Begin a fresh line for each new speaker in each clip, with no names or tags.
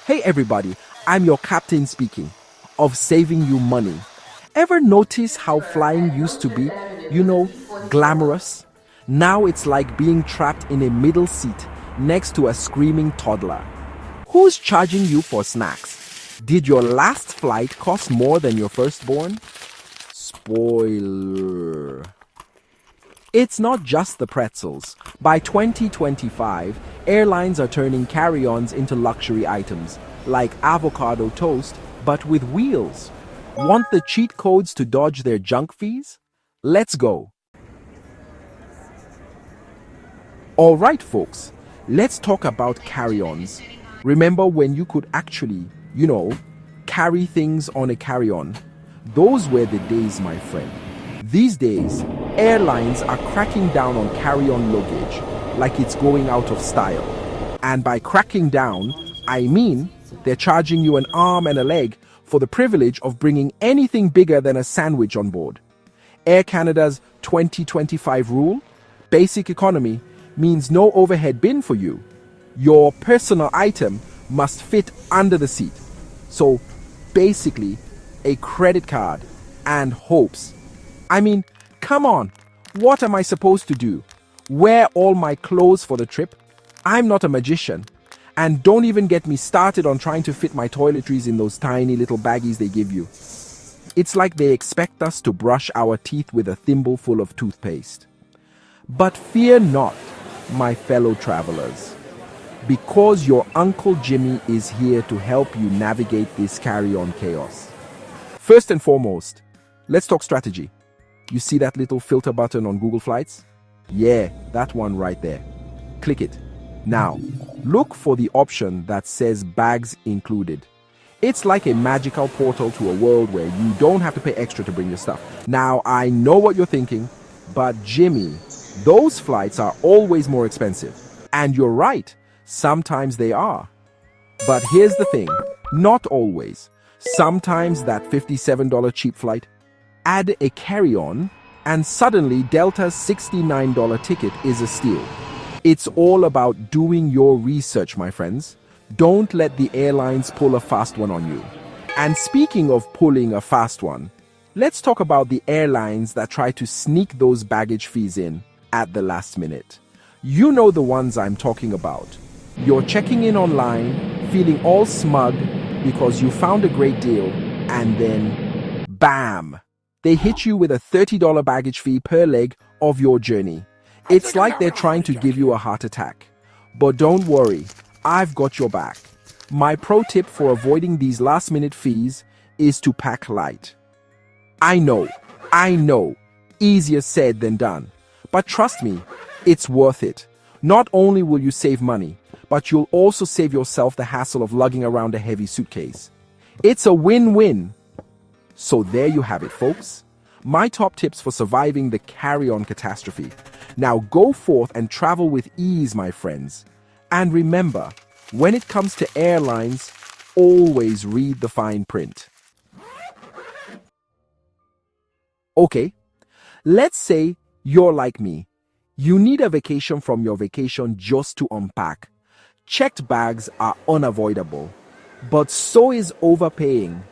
Hey everybody, I'm your captain speaking of saving you money. Ever notice how flying used to be, glamorous? Now it's like being trapped in a middle seat next to a screaming toddler. Who's charging you for snacks? Did your last flight cost more than your firstborn? Spoiler. It's not just the pretzels. By 2025, airlines are turning carry-ons into luxury items, like avocado toast, but with wheels. Want the cheat codes to dodge their junk fees? Let's go. Alright folks, let's talk about carry-ons. Remember when you could actually, carry things on a carry-on? Those were the days, my friend. These days, airlines are cracking down on carry-on luggage like it's going out of style. And by cracking down, I mean they're charging you an arm and a leg for the privilege of bringing anything bigger than a sandwich on board. Air Canada's 2025 rule, basic economy, means no overhead bin for you. Your personal item must fit under the seat. So basically, a credit card and hopes. I mean, come on, what am I supposed to do? Wear all my clothes for the trip? I'm not a magician. And don't even get me started on trying to fit my toiletries in those tiny little baggies they give you. It's like they expect us to brush our teeth with a thimble full of toothpaste. But fear not, my fellow travelers, because your Uncle Jimmy is here to help you navigate this carry-on chaos. First and foremost, let's talk strategy. You see that little filter button on Google Flights? Yeah, that one right there. Click it. Now, look for the option that says bags included. It's like a magical portal to a world where you don't have to pay extra to bring your stuff. Now, I know what you're thinking, but Jimmy, those flights are always more expensive. And you're right, sometimes they are. But here's the thing, not always. Sometimes that $57 cheap flight, add a carry-on, and suddenly Delta's $69 ticket is a steal. It's all about doing your research, my friends. Don't let the airlines pull a fast one on you. And speaking of pulling a fast one, let's talk about the airlines that try to sneak those baggage fees in at the last minute. You know the ones I'm talking about. You're checking in online, feeling all smug because you found a great deal, and then, bam! They hit you with a $30 baggage fee per leg of your journey. It's like they're trying to give you a heart attack. But don't worry, I've got your back. My pro tip for avoiding these last-minute fees is to pack light. I know, easier said than done. But trust me, it's worth it. Not only will you save money, but you'll also save yourself the hassle of lugging around a heavy suitcase. It's a win-win. So there you have it, folks. My top tips for surviving the carry-on catastrophe. Now go forth and travel with ease, my friends. And remember, when it comes to airlines, always read the fine print. Okay, let's say you're like me. You need a vacation from your vacation just to unpack. Checked bags are unavoidable, but so is overpaying.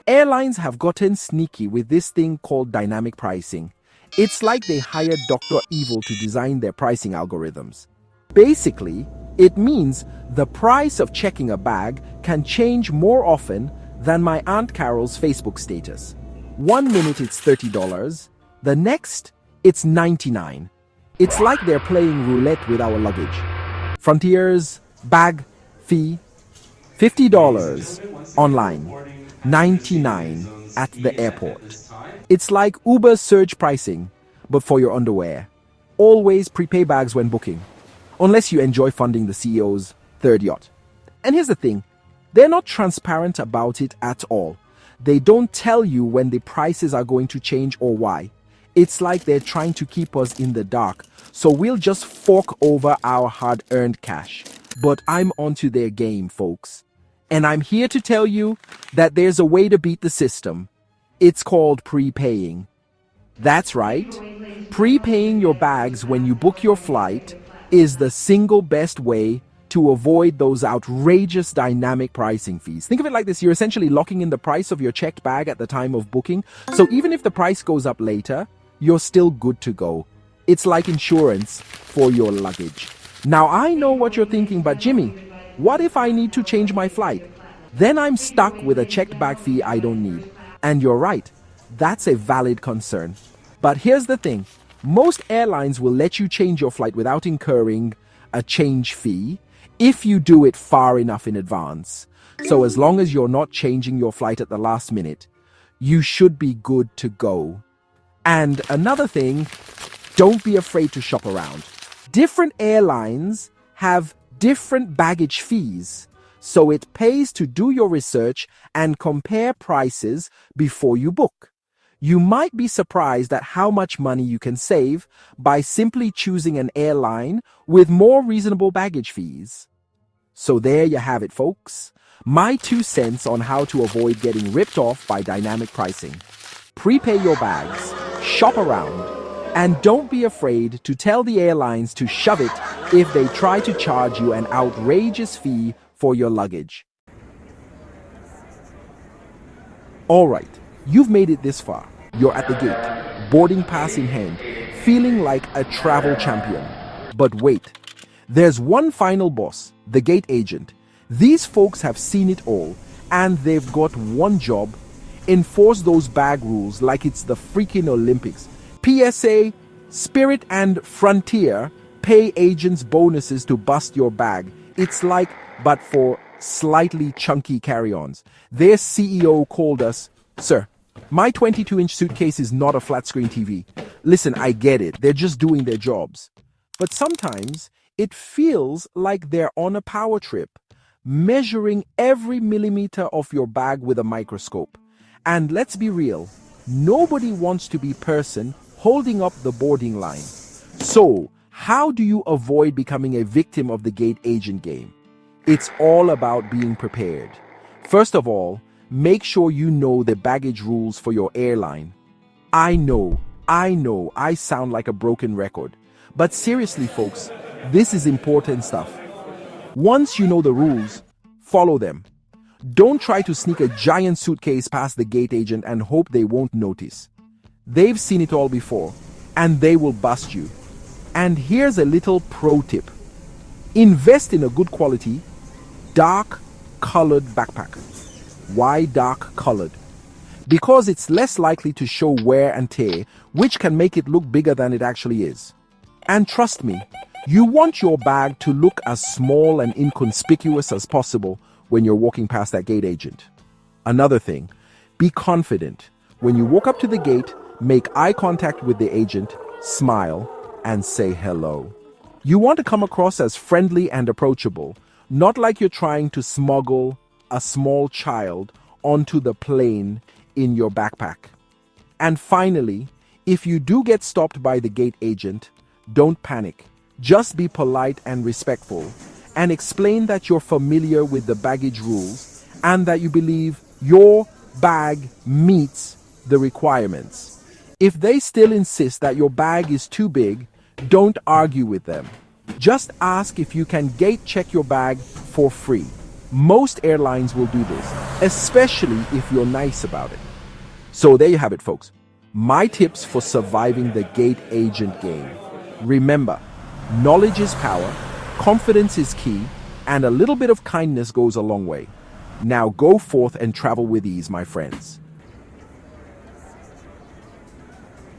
Airlines have gotten sneaky with this thing called dynamic pricing. It's like they hired Dr. Evil to design their pricing algorithms. Basically, it means the price of checking a bag can change more often than my Aunt Carol's Facebook status. 1 minute it's $30, the next it's $99. It's like they're playing roulette with our luggage. Frontier's bag fee, $50 online. $99 at the airport. It's like Uber surge pricing, but for your underwear. Always prepay bags when booking, unless you enjoy funding the CEO's third yacht. And here's the thing, they're not transparent about it at all. They don't tell you when the prices are going to change or why. It's like they're trying to keep us in the dark, so we'll just fork over our hard-earned cash. But I'm onto their game, folks. And I'm here to tell you that there's a way to beat the system. It's called prepaying. That's right. Prepaying your bags when you book your flight is the single best way to avoid those outrageous dynamic pricing fees. Think of it like this. You're essentially locking in the price of your checked bag at the time of booking. So even if the price goes up later, you're still good to go. It's like insurance for your luggage. Now, I know what you're thinking, but Jimmy, what if I need to change my flight? Then I'm stuck with a checked bag fee I don't need. And you're right, that's a valid concern. But here's the thing. Most airlines will let you change your flight without incurring a change fee if you do it far enough in advance. So as long as you're not changing your flight at the last minute, you should be good to go. And another thing, don't be afraid to shop around. Different airlines have different baggage fees, so it pays to do your research and compare prices before you book. You might be surprised at how much money you can save by simply choosing an airline with more reasonable baggage fees. So there you have it, folks. My 2 cents on how to avoid getting ripped off by dynamic pricing. Prepay your bags, shop around, and don't be afraid to tell the airlines to shove it if they try to charge you an outrageous fee for your luggage. All right, you've made it this far. You're at the gate, boarding pass in hand, feeling like a travel champion. But wait, there's one final boss, the gate agent. These folks have seen it all, and they've got one job: enforce those bag rules like it's the freaking Olympics. PSA, Spirit and Frontier pay agents bonuses to bust your bag. It's like, but for slightly chunky carry-ons. Their CEO called us, "Sir, my 22-inch suitcase is not a flat-screen TV. Listen, I get it. They're just doing their jobs." But sometimes it feels like they're on a power trip, measuring every millimeter of your bag with a microscope. And let's be real, nobody wants to be person holding up the boarding line. So, how do you avoid becoming a victim of the gate agent game? It's all about being prepared. First of all, make sure you know the baggage rules for your airline. I know, I sound like a broken record. But seriously, folks, this is important stuff. Once you know the rules, follow them. Don't try to sneak a giant suitcase past the gate agent and hope they won't notice. They've seen it all before, and they will bust you. And here's a little pro tip. Invest in a good quality, dark colored backpack. Why dark colored? Because it's less likely to show wear and tear, which can make it look bigger than it actually is. And trust me, you want your bag to look as small and inconspicuous as possible when you're walking past that gate agent. Another thing, be confident. When you walk up to the gate, make eye contact with the agent, smile, and say hello. You want to come across as friendly and approachable, not like you're trying to smuggle a small child onto the plane in your backpack. And finally, if you do get stopped by the gate agent, don't panic. Just be polite and respectful, and explain that you're familiar with the baggage rules and that you believe your bag meets the requirements. If they still insist that your bag is too big, don't argue with them. Just ask if you can gate check your bag for free. Most airlines will do this, especially if you're nice about it. So there you have it, folks. My tips for surviving the gate agent game. Remember, knowledge is power, confidence is key, and a little bit of kindness goes a long way. Now go forth and travel with ease, my friends.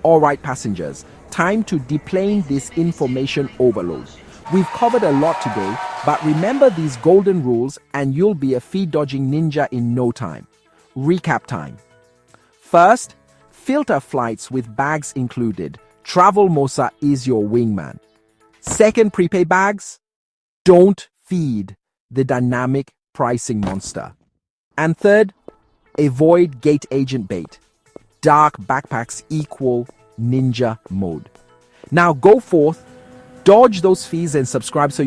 All right, passengers, time to deplane this information overload. We've covered a lot today, but remember these golden rules and you'll be a fee-dodging ninja in no time. Recap time. First, filter flights with bags included. Travel Mosa is your wingman. Second, prepay bags. Don't feed the dynamic pricing monster. And third, avoid gate agent bait. Dark backpacks equal ninja mode. Now go forth, dodge those fees and subscribe so